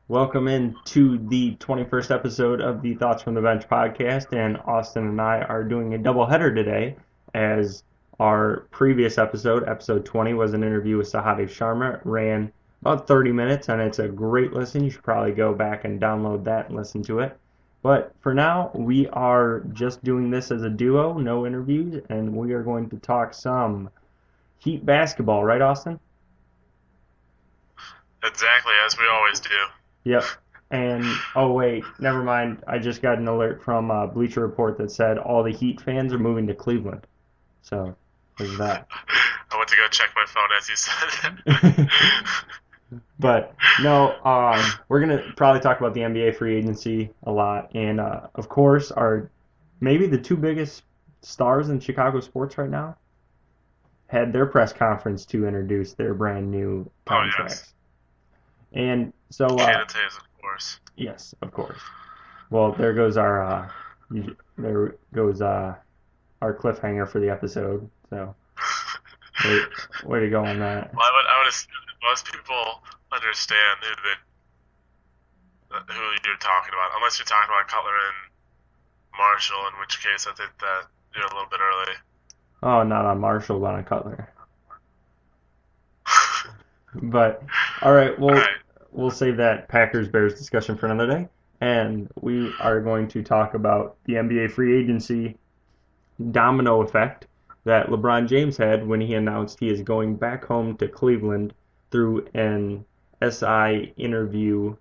Welcome in to the 21st episode of the Thoughts from the Bench podcast, and Austin and I are doing a doubleheader today, as our previous episode, episode 20, was an interview with Sahadi Sharma. It ran about 30 minutes, and it's a great listen. You should probably go back and download that and listen to it. But for now, we are just doing this as a duo, no interviews, and we are going to talk some Heat basketball, right, Austin? Exactly, as we always do. Yep. And oh wait, never mind. I just got an alert from Bleacher Report that said all the Heat fans are moving to Cleveland. So there's that. I went to go check my phone as you said it. But no, we're gonna probably talk about the NBA free agency a lot, and of course, our maybe the two biggest stars in Chicago sports right now had their press conference to introduce their brand new Oh, yes. contracts. And so, Kane and Toews, of course. yes, of course. Well, there goes there goes our cliffhanger for the episode. So way, way to go on that. Well, I would assume that most people understand who you're talking about, unless you're talking about Cutler and Marshall, in which case I think that you're a little bit early. Oh, not on Marshall, but on Cutler. But all right, All we'll right. we'll save that Packers Bears discussion for another day, and we are going to talk about the NBA free agency domino effect that LeBron James had when he announced he is going back home to Cleveland through an SI interview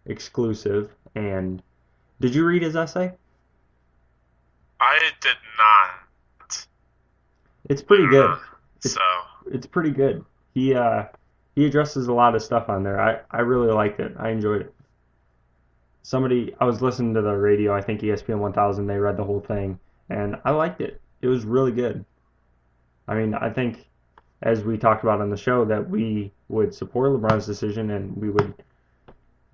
exclusive. And did you read his essay? I did not, It's believe pretty it or good. not. It's So, it's pretty good. He addresses a lot of stuff on there. I really liked it. I enjoyed it. I was listening to the radio, I think ESPN 1000, they read the whole thing, and I liked it. It was really good. I mean, I think as we talked about on the show that we would support LeBron's decision and we would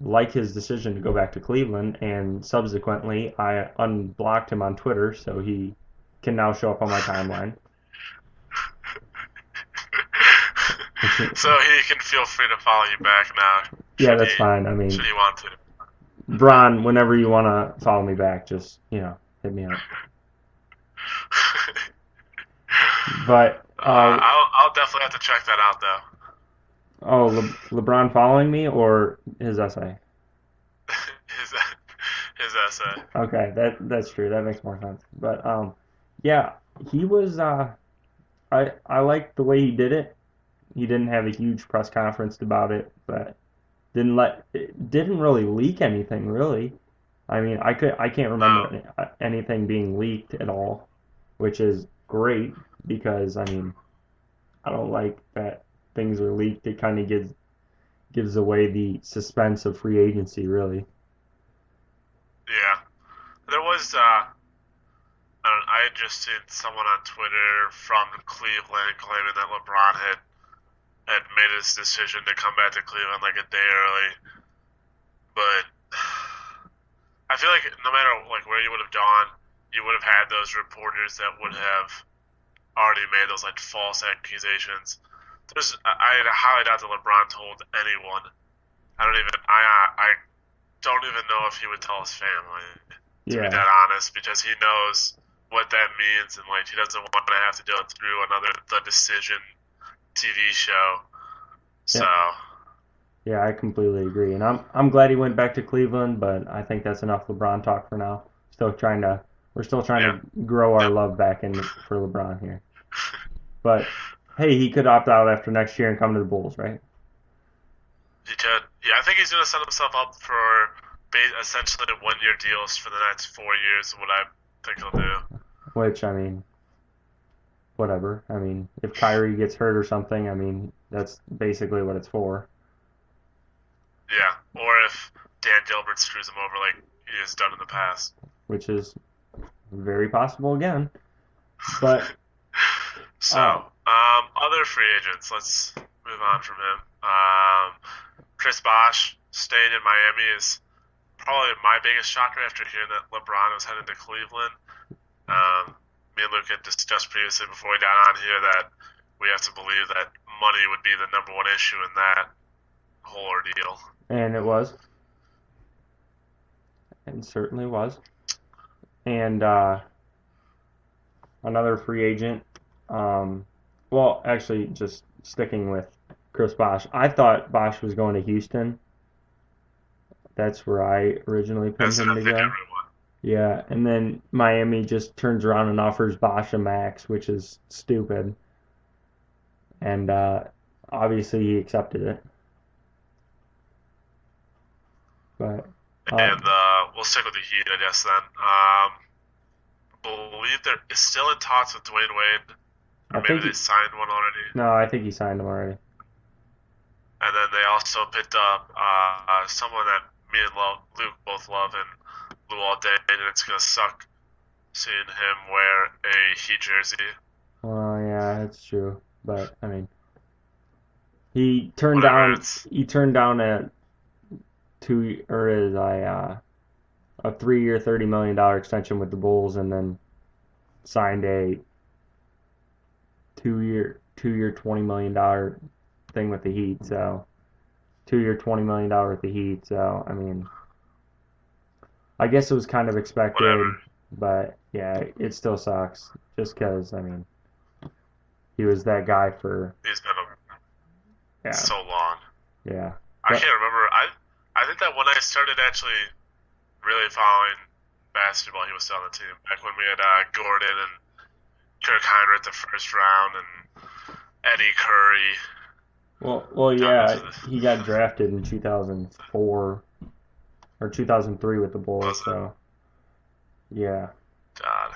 like his decision to go back to Cleveland, and subsequently I unblocked him on Twitter so he can now show up on my timeline. so he can feel free to follow you back now, Yeah, should that's he, fine. I should mean, he want to. Bron, whenever you want to follow me back, just, hit me up. But I'll definitely have to check that out though. oh, LeBron following me or his essay? his his essay. Okay, that's true. That makes more sense. But yeah, he was. I liked the way he did it. He didn't have a huge press conference about it, but didn't really leak anything really. I mean, I can't No, remember anything being leaked at all, which is great because I mean I don't like that things are leaked. It kind of gives away the suspense of free agency, really. yeah, there was. I had just seen someone on Twitter from Cleveland claiming that LeBron had made his decision to come back to Cleveland like a day early, but I feel like no matter like where you would have gone, you would have had those reporters that would have already made those like false accusations. I highly doubt that LeBron told anyone. I don't even know if he would tell his family, to be Yeah, that honest, because he knows what that means, and like he doesn't want to have to go through another The Decision TV show. So yeah, yeah. I completely agree, and I'm glad he went back to Cleveland. But I think that's enough LeBron talk for now. We're still trying yeah, to grow our yep, love back in for LeBron here. But hey, he could opt out after next year and come to the Bulls, right? he could. Yeah, I think he's gonna set himself up for essentially 1 year deals for the next 4 years. What I think he'll do. Which I mean, whatever. I mean, if Kyrie gets hurt or something, I mean, that's basically what it's for. Yeah, or if Dan Gilbert screws him over like he has done in the past. Which is very possible again. But So, uh, other free agents. Let's move on from him. Chris Bosh staying in Miami is probably my biggest shocker after hearing that LeBron was headed to Cleveland. Me and Luke had discussed previously before we got on here that we have to believe that money would be the number one issue in that whole ordeal. and it was. and certainly was. And another free agent. Um, well, actually, just sticking with Chris Bosh. I thought Bosh was going to Houston. That's where I originally pinned As did him I to think go. everyone. Yeah, and then Miami just turns around and offers Bosh a max, which is stupid. And obviously he accepted it. But And um, we'll stick with the Heat, I guess, then. Believe they're still in talks with Dwayne Wade, I or maybe think they signed one already. no, I think he signed him already. And then they also picked up someone that me and Luke both love and Lou all day, and it's gonna suck seeing him wear a Heat jersey. Well, yeah, that's true. But I mean, he turned Whatever. down he turned down a two or is a 3 year $30 million extension with the Bulls, and then signed a 2 year $20 million thing with the Heat. So 2 year $20 million with the Heat. So I mean, I guess it was kind of whatever. expected, but yeah, it still sucks. Just because I mean, he was that guy for He's been yeah, so long. yeah. I But can't remember. I think that when I started actually really following basketball, he was still on the team. Back when we had Gordon and Kirk Heinrich the first round and Eddie Curry. well, God, yeah, he got drafted in 2004 or 2003 with the Bulls. was it? So yeah, God,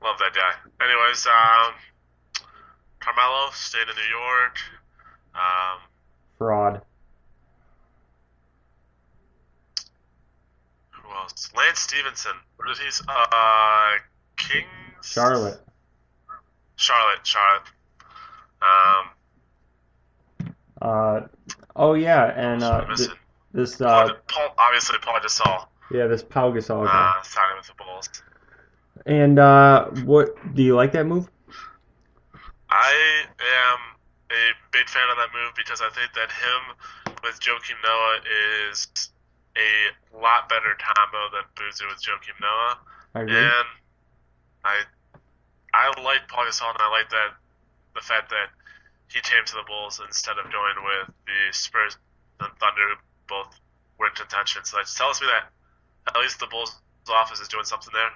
love that guy. Anyways, Carmelo stayed in New York. Um, fraud. who else? Lance Stevenson. Where did he's Kings? Charlotte. Charlotte. Um, Uh, oh yeah, who and else am I missing? this Obviously Paul Gasol. yeah, this Pau Gasol guy. Signing with the Bulls. And what do you like that move? I am a big fan of that move because I think that him with Joakim Noah is a lot better combo than Boozer with Joakim Noah. I agree. And I I like Paul Gasol, and I like that the fact that he came to the Bulls instead of going with the Spurs and Thunder, who both were in contention. So that tells me that at least the Bulls office is doing something there.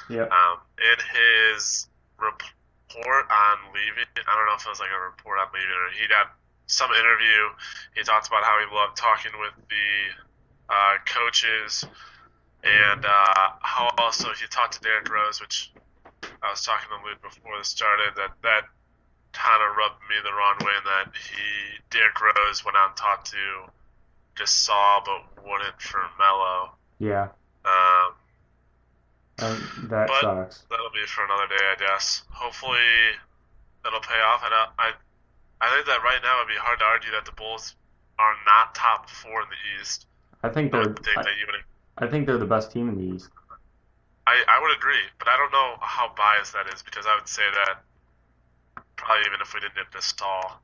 Yep. In his report on leaving, I don't know if it was like a report on leaving or he got some interview. He talked about how he loved talking with the coaches and how also he talked to Derrick Rose, which I was talking to Luke before this started, that kind of rubbed me the wrong way in that Derrick Rose went out and talked to Gasol but wouldn't for Melo. Yeah. Um, That but sucks. that'll be for another day, I guess. Hopefully, it'll pay off. And I think that right now it'd be hard to argue that the Bulls are not top four in the East. I think I they're would think that you would. I think they're the best team in the East. I would agree, but I don't know how biased that is because I would say that probably even if we didn't get this tall.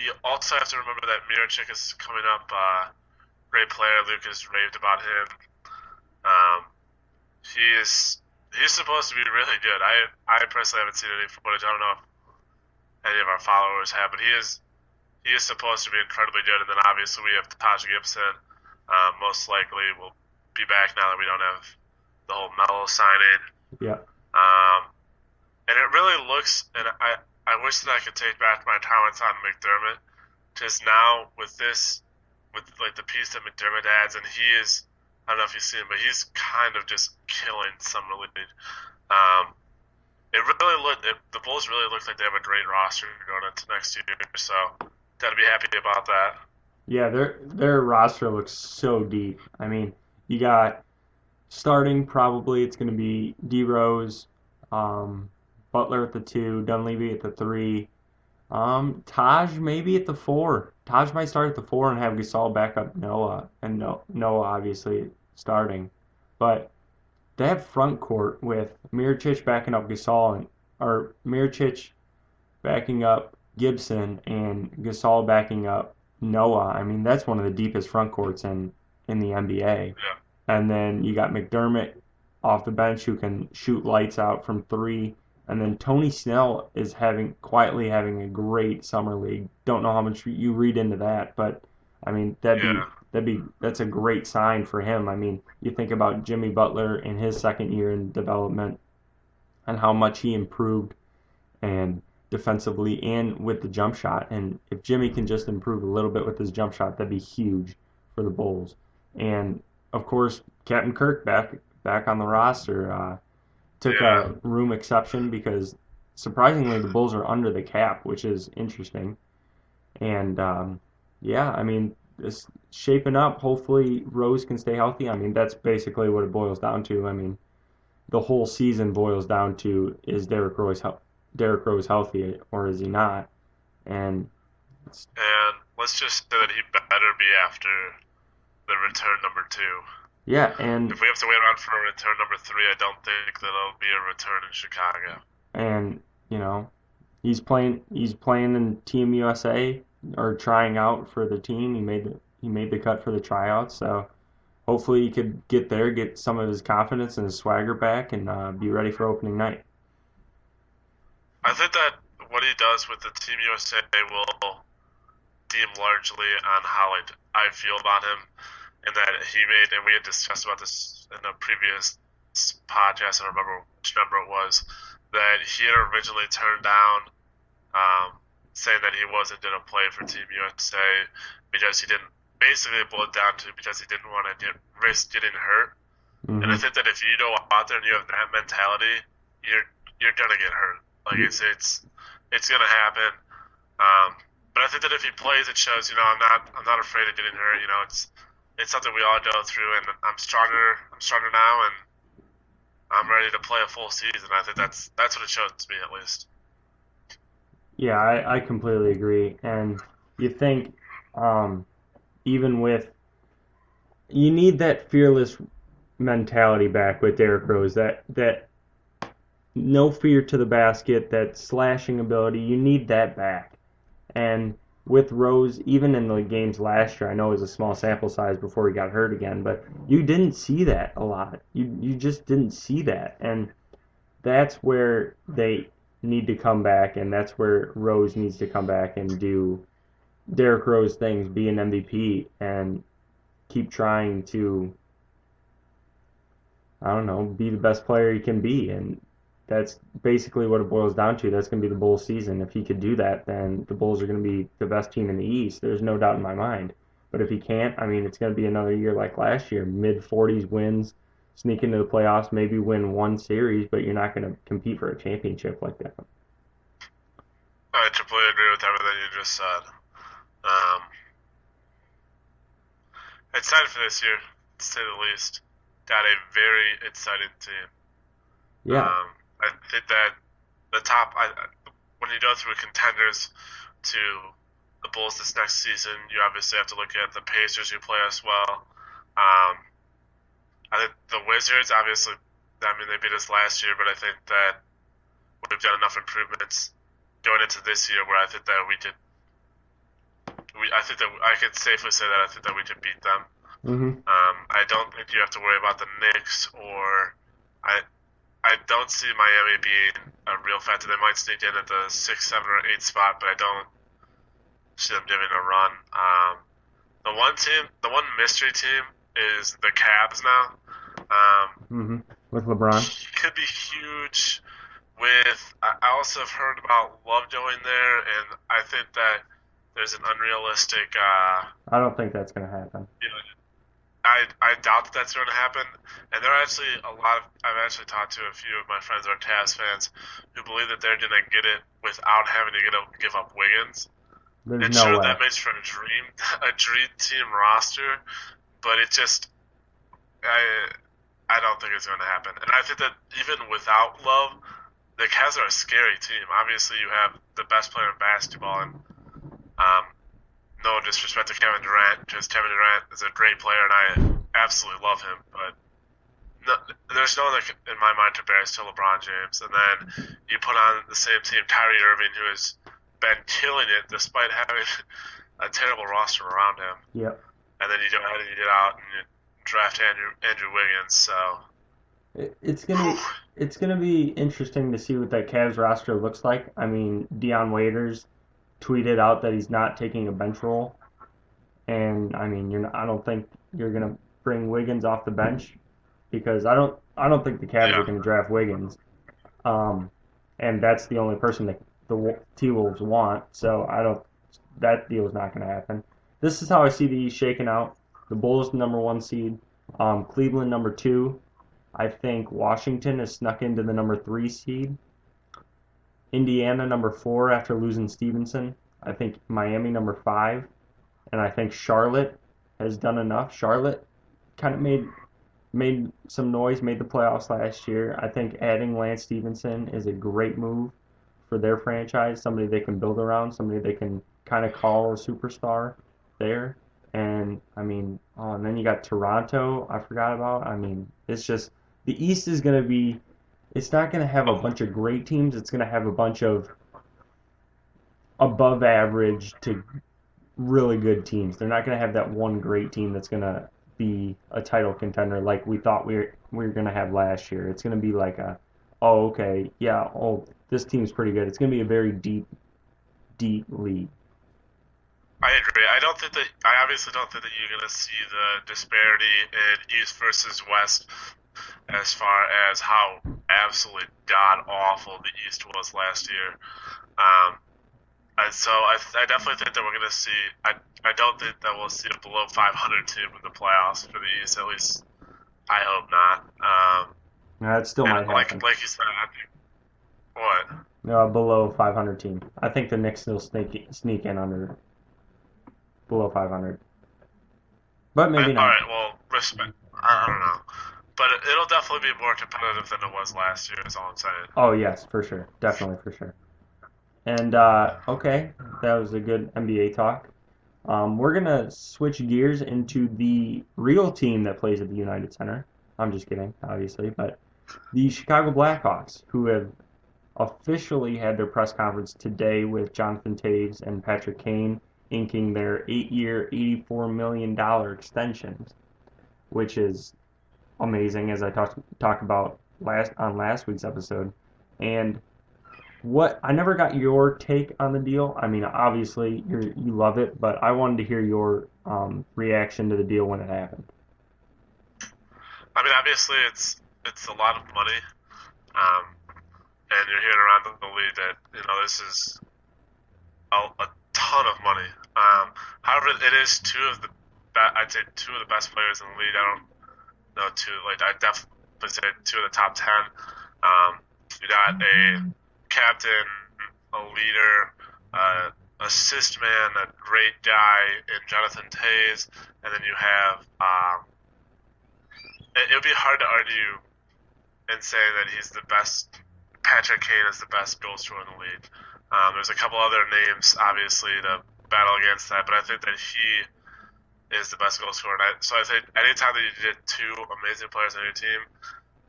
You also have to remember that Mirotic is coming up. Great player. Lucas raved about him. Um, he's supposed to be really good. I personally haven't seen any footage. I don't know if any of our followers have, but he is supposed to be incredibly good. And then obviously we have Taj Gibson. Most likely will be back now that we don't have the whole Melo signing. Yeah. And it really looks, and I wish that I could take back my talents on McDermott, because now with like the piece that McDermott adds, and he is, I don't know if you've seen him, but he's kind of just killing Summer League. The Bulls really look like they have a great roster going into next year, so gotta be happy about that. Yeah, their roster looks so deep. I mean, you got starting probably it's going to be D Rose, Butler at the 2, Dunleavy at the 3, Taj maybe at the 4. Taj might start at the 4 and have Gasol back up Noah, and Noah obviously starting, but they have front court with Mirotic backing up Gasol or Mirotic backing up Gibson and Gasol backing up Noah. I mean, that's one of the deepest front courts in the NBA. Yeah, And then you got McDermott off the bench who can shoot lights out from three. And then Tony Snell is quietly having a great summer league. Don't know how much you read into that, but I mean yeah. that's a great sign for him. I mean, you think about Jimmy Butler in his second year in development and how much he improved and defensively and with the jump shot. And if Jimmy can just improve a little bit with his jump shot, that'd be huge for the Bulls. And of course, Captain Kirk back on the roster took Yeah. a room exception because surprisingly the Bulls are under the cap, which is interesting. And yeah, I mean it's shaping up. Hopefully Rose can stay healthy. I mean that's basically what it boils down to. I mean the whole season boils down to is Derrick Rose healthy or is he not? And And let's just say that he better be after the return number two. yeah, and If we have to wait around for a return number three, I don't think that it'll be a return in Chicago. and you know he's playing in Team USA or trying out for the team. He made the cut for the tryouts, so hopefully he could get there, get some of his confidence and his swagger back, and be ready for opening night. I think that what he does with the Team USA will deem largely on how I feel about him, and that he made, and we had discussed about this in a previous podcast. I don't remember which number it was, that he had originally turned down, saying that he wasn't going to play for Team USA because he didn't. Basically, it boiled down to because he didn't want to risk getting hurt. And I Hmm. think that if you go out there and you have that mentality, you're gonna get hurt. Like it's gonna happen. But I think that if he plays, it shows. I'm not afraid of getting hurt. It's something we all go through, and I'm stronger. I'm stronger now, and I'm ready to play a full season. I think that's what it shows to me at least. Yeah, I completely agree. And you think um, even with you need that fearless mentality back with Derrick Rose, that no fear to the basket, that slashing ability, you need that back. And with Rose, even in the games last year, I know it was a small sample size before he got hurt again, but you didn't see that a lot. You just didn't see that, and that's where they need to come back, and that's where Rose needs to come back and do Derrick Rose things, be an MVP, and keep trying to I don't know, be the best player he can be. And that's basically what it boils down to. That's going to be the Bulls season. If he could do that, then the Bulls are going to be the best team in the East. There's no doubt in my mind. But if he can't, I mean, it's going to be another year like last year, mid 40s wins, sneak into the playoffs, maybe win one series, but you're not going to compete for a championship like that. I completely agree with everything you just said. Um, excited for this year, to say the least. Got a very exciting team. Yeah. I think that when you go through contenders to the Bulls this next season, you obviously have to look at the Pacers who play us well. Um, I think the Wizards, obviously, I mean, they beat us last year, but I think that we've done enough improvements going into this year where I think that I think that I could safely say that I think that we could beat them. Hmm. I don't think you have to worry about the Knicks or I I don't see Miami being a real factor. They might sneak in at the 6, 7, or 8 spot, but I don't see them giving a run. The one mystery team is the Cavs now. Hmm. With LeBron. He could be huge. I also have heard about Love going there, and I think that there's an unrealistic. I don't think that's going to happen. You know, I doubt that that's going to happen. And there are actually a lot of. I've actually talked to a few of my friends who are Cavs fans who believe that they're going to get it without having to give up Wiggins. There's And no sure, way. that makes for a dream team roster, but it just I don't think it's going to happen. And I think that even without Love, the Cavs are a scary team. Obviously, you have the best player in basketball, and um, no disrespect to Kevin Durant, because Kevin Durant is a great player, and I absolutely love him. But no, there's no one that in my mind compares to LeBron James. And then you put on the same team Kyrie Irving, who has been killing it despite having a terrible roster around him, Yep. and then you go ahead and you get out and you draft Andrew Wiggins. So, It's whew, gonna it's gonna be interesting to see what that Cavs roster looks like. I mean, Dion Waiters tweeted out that he's not taking a bench role, and I mean, I don't think you're gonna bring Wiggins off the bench because I don't think the Cavs are yeah, gonna draft Wiggins. Um, and that's the only person that the T Wolves want. So I don't. That deal's not going to happen. This is how I see the East shaking out. The Bulls number 1 seed, Cleveland number 2. I think Washington has snuck into the number 3 seed. Indiana number 4 after losing Stevenson. I think Miami number 5, and I think Charlotte has done enough. Charlotte kind of made some noise, made the playoffs last year. I think adding Lance Stevenson is a great move for their franchise, somebody they can build around, somebody they can kind of call a superstar there. And I mean, oh, and then you got Toronto, I forgot about. I mean, it's just the East is going to be, it's not going to have a oh, bunch of great teams. It's going to have a bunch of above average to really good teams. They're not going to have that one great team that's going to be a title contender like we thought we were going to have last year. It's going to be like oh, okay, yeah, oh, this team's pretty good. It's going to be a very deep league. I agree. I obviously don't think that you're going to see the disparity in East versus West as far as how absolutely god awful the East was last year. Um, and so I definitely think that we're going to see. I don't think that we'll see a below 500 team in the playoffs for the East. At least I hope not. That still And might happen. like you said, I think what? Below 500 team. I think the Knicks will sneak in under below 500, but maybe All not. right. Well, respect. I don't know, but it'll definitely be more competitive than it was last year. Is all I'm saying. Oh yes, for sure, definitely for sure. And okay, that was a good NBA talk. We're gonna switch gears into the real team that plays at the United Center. I'm just kidding, obviously, but the Chicago Blackhawks, who have officially had their press conference today with Jonathan Toews and Patrick Kane inking their 8-year, $84 million extensions, which is amazing, as I talked about last week's episode. And what I never got your take on the deal. I mean, obviously you love it, but I wanted to hear your reaction to the deal when it happened. I mean, obviously, it's a lot of money, um, and you're hearing around the league that this is a ton of money. However, it is I'd say two of the best players in the league. I don't know two like I definitely say two of the top 10. You got a captain, a leader, assist man, a great guy in Jonathan Toews, and then you have it would be hard to argue and say that he's the best. Patrick Kane is the best goal scorer in the league. There's a couple other names, obviously, to battle against that, but I think that he is the best goal scorer. So I think anytime that you get two amazing players on your team,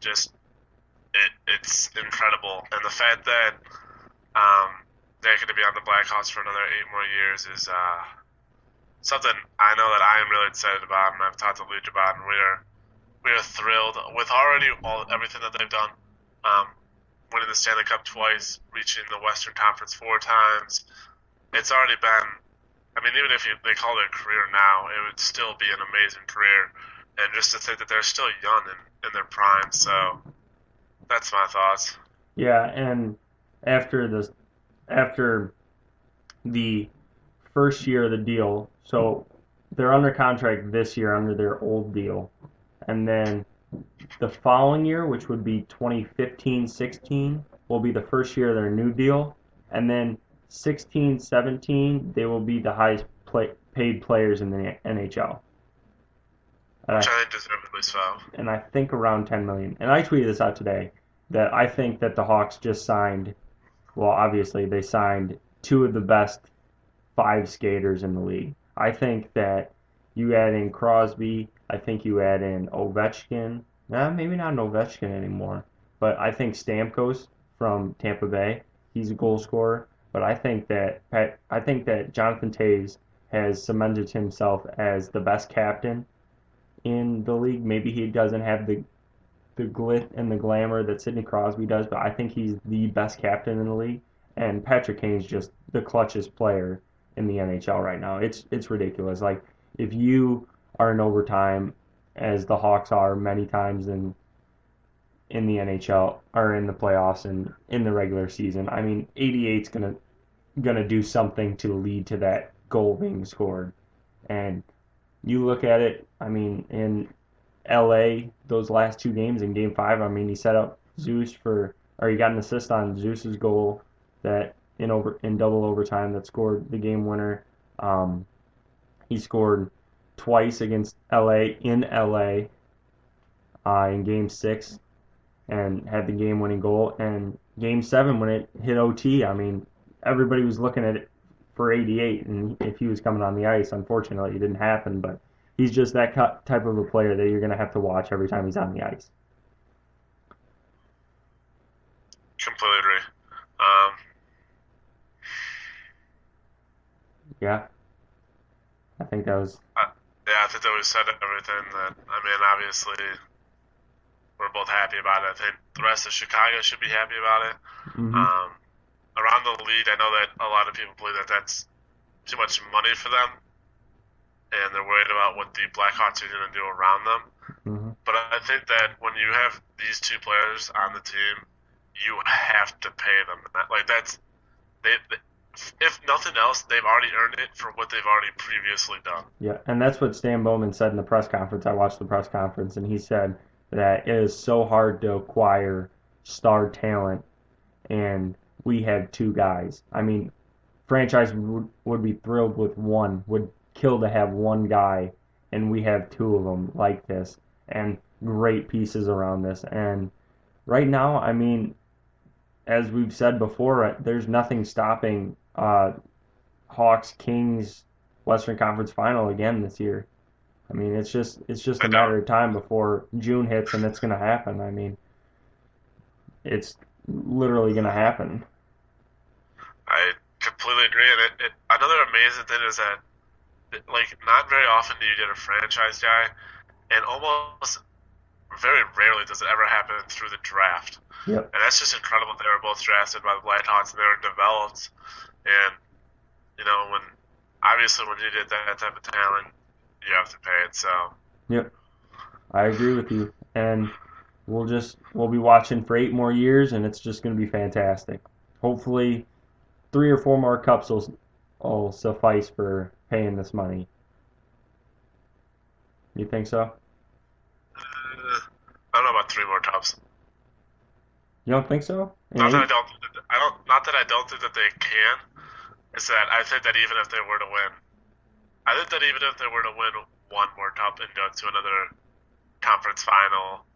just it's incredible. And the fact that they're going to be on the Blackhawks for another 8 more years is something I know that I am really excited about, and I've talked to Luke about, and we are thrilled with already everything that they've done. Winning the Stanley Cup twice, reaching the Western Conference 4 times. It's already been. I mean, even if they call it a career now, it would still be an amazing career. And just to think that they're still young in their prime, so that's my thoughts. Yeah, and after after the first year of the deal, so they're under contract this year under their old deal, and then the following year, which would be 2015-16, will be the first year of their new deal, and then 16-17 they will be the highest paid players in the NHL. Which I think deservedly so. And I think around 10 million. And I tweeted this out today that I think that the Hawks just signed. Well, obviously they signed two of the best 5 skaters in the league. I think that you add in Crosby. I think you add in Ovechkin. Maybe not an Ovechkin anymore, but I think Stamkos from Tampa Bay, he's a goal scorer. But I think that Jonathan Toews has cemented himself as the best captain in the league. Maybe he doesn't have the glit and the glamour that Sidney Crosby does, but I think he's the best captain in the league. And Patrick Kane's just the clutchest player in the NHL right now. It's ridiculous. Like if you are in overtime, as the Hawks are many times in the NHL or in the playoffs and in the regular season, I mean, 88's gonna do something to lead to that goal being scored. And you look at it, I mean, in LA, those last two games in Game Five, I mean, he set up Zeus or he got an assist on Zeus's goal that in double overtime that scored the game winner. He scored twice against LA in LA in Game Six and had the game winning goal. And Game Seven when it hit OT, I mean, everybody was looking at it for 88, and if he was coming on the ice, unfortunately, it didn't happen. But he's just that type of a player that you're going to have to watch every time he's on the ice. Completely agree. Yeah, I think that was. Yeah, I think that we said everything. That I mean, obviously, we're both happy about it. I think the rest of Chicago should be happy about it. Mm-hmm. Around the league, I know that a lot of people believe that that's too much money for them, and they're worried about what the Blackhawks are going to do around them. Mm-hmm. But I think that when you have these two players on the team, you have to pay them. Like that's they if nothing else, they've already earned it for what they've already previously done. Yeah, and that's what Stan Bowman said in the press conference. I watched the press conference, and he said that it is so hard to acquire star talent, and we have two guys. I mean, franchise would be thrilled with one, would kill to have one guy, and we have two of them like this, and great pieces around this. And right now, I mean, as we've said before, there's nothing stopping Hawks Kings Western Conference Final again this year. I mean, it's just a matter of time before June hits, and it's going to happen. I mean, it's literally going to happen. I completely agree. And another amazing thing is that, like, not very often do you get a franchise guy, and almost very rarely does it ever happen through the draft. Yep. And that's just incredible. They were both drafted by the Blackhawks, and they were developed. And you know, obviously when you get that type of talent, you have to pay it. So. Yep. I agree with you, and we'll be watching for 8 more years, and it's just going to be fantastic. Hopefully, 3 or 4 more cups will suffice for paying this money. You think so? I don't know about 3 more cups. You don't think so? Not that I don't think that they can. It's that I think that even if they were to win, one more cup and go to another conference final,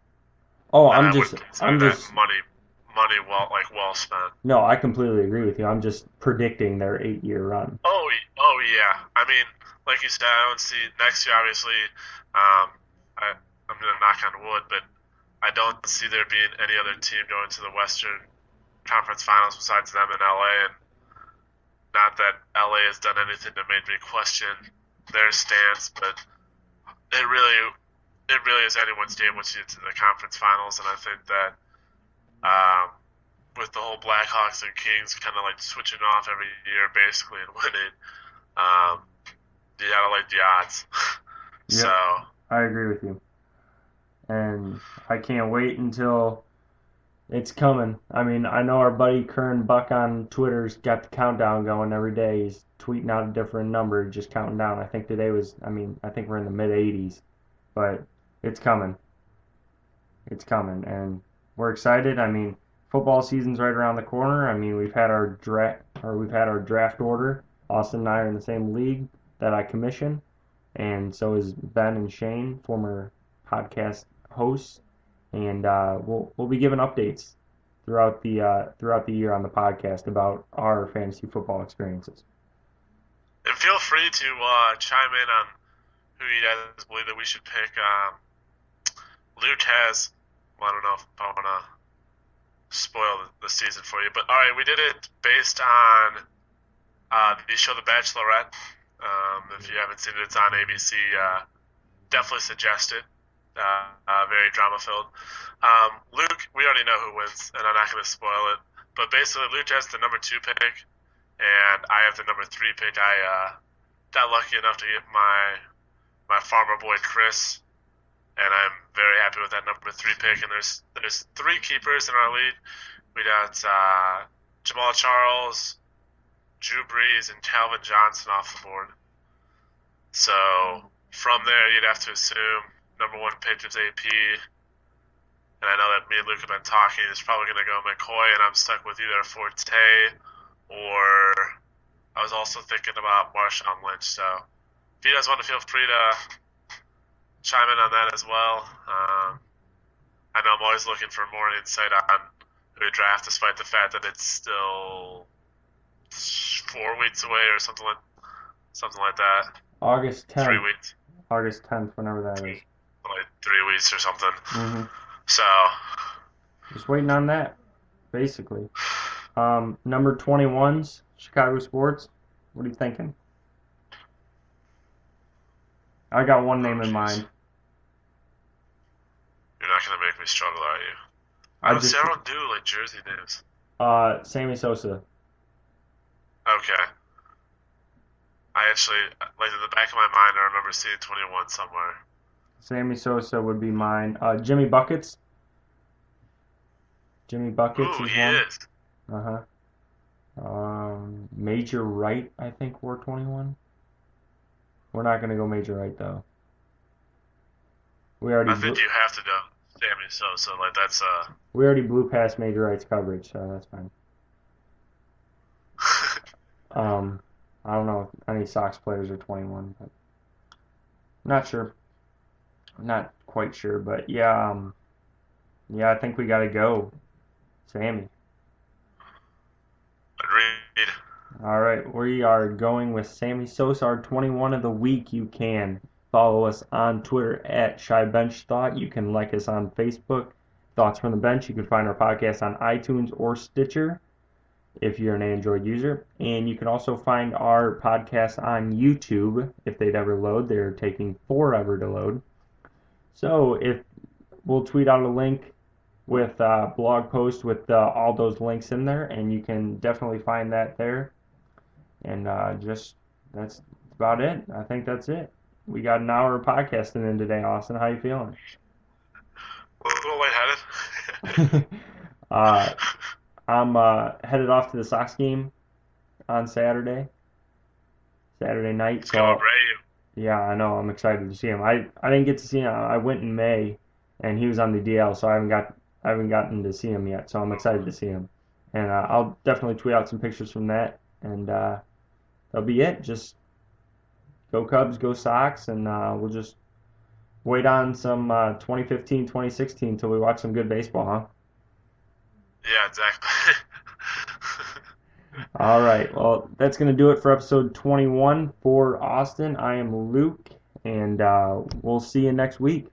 I'm just money well spent. No, I completely agree with you. I'm just predicting their 8-year run. Oh yeah. I mean, like you said, I don't see next year. Obviously, I'm gonna knock on wood, but I don't see there being any other team going to the Western Conference Finals besides them in LA. And not that LA has done anything to make me question their stance, but it really is anyone's game once you get to the conference finals. And I think that with the whole Blackhawks and Kings kind of like switching off every year basically and winning, you gotta like the odds. Yep, so I agree with you. And I can't wait until it's coming. I mean, I know our buddy Kern Buck on Twitter's got the countdown going every day. He's tweeting out a different number, just counting down. I think today I think we're in the mid 80s, but it's coming. It's coming, and we're excited. I mean, football season's right around the corner. I mean, we've had our draft order. Austin and I are in the same league that I commission, and so is Ben and Shane, former podcast hosts, and we'll be giving updates throughout the year on the podcast about our fantasy football experiences. And feel free to chime in on who you guys believe that we should pick. Luke has, well, I don't know if I want to spoil the season for you, but all right, we did it based on the show The Bachelorette, If you haven't seen it, it's on ABC. Definitely suggest it. Very drama filled. Luke, we already know who wins, and I'm not going to spoil it. But basically, Luke has the number 2 pick, and I have the number 3 pick. I got lucky enough to get my farmer boy Chris, and I'm very happy with that number 3 pick. And there's 3 keepers in our league. We got Jamal Charles, Drew Brees, and Calvin Johnson off the board. So from there, you'd have to assume number 1 pick is AP. And I know that me and Luke have been talking. It's probably going to go McCoy, and I'm stuck with either Forte or I was also thinking about Marshawn Lynch. So if you guys want to, feel free to chime in on that as well. I know I'm always looking for more insight on who to draft, despite the fact that it's still 4 weeks away or something like that. August 10th. 3 weeks. August 10th, whenever that is. Like 3 weeks or something. Mm-hmm. So just waiting on that, basically. Number 21's Chicago Sports. What are you thinking? I got one name in mind. You're not gonna make me struggle, are you? I don't do like jersey names. Sammy Sosa. Okay. I actually, like, in the back of my mind, I remember seeing 21 somewhere. Sammy Sosa would be mine. Jimmy Buckets. Jimmy Buckets is he one. is. Major Wright, I think, wore 21. We're not going to go Major Wright, though. I think you have to go Sammy Sosa. Like, that's we already blew past Major Wright's coverage, so that's fine. I don't know if any Sox players are 21, but not sure. Not quite sure, but yeah, I think we got to go Sammy. Agreed. All right, we are going with Sammy Sosa, our 21 of the week. You can follow us on Twitter at ShyBenchThought. You can like us on Facebook, Thoughts from the Bench. You can find our podcast on iTunes or Stitcher if you're an Android user. And you can also find our podcast on YouTube if they'd ever load. They're taking forever to load. So if we'll tweet out a link with a blog post with all those links in there, and you can definitely find that there. And that's about it. I think that's it. We got an hour of podcasting in today, Austin. How you feeling? A little lightheaded. I'm headed off to the Sox game on Saturday night. It's going to Brave. Yeah, I know. I'm excited to see him. I didn't get to see him. I went in May, and he was on the DL, so I haven't gotten to see him yet. So I'm excited to see him, and I'll definitely tweet out some pictures from that, and that'll be it. Just go Cubs, go Sox, and we'll just wait on some 2015, 2016 until we watch some good baseball, huh? Yeah, exactly. All right. Well, that's going to do it for episode 21 for Austin. I am Luke, and we'll see you next week.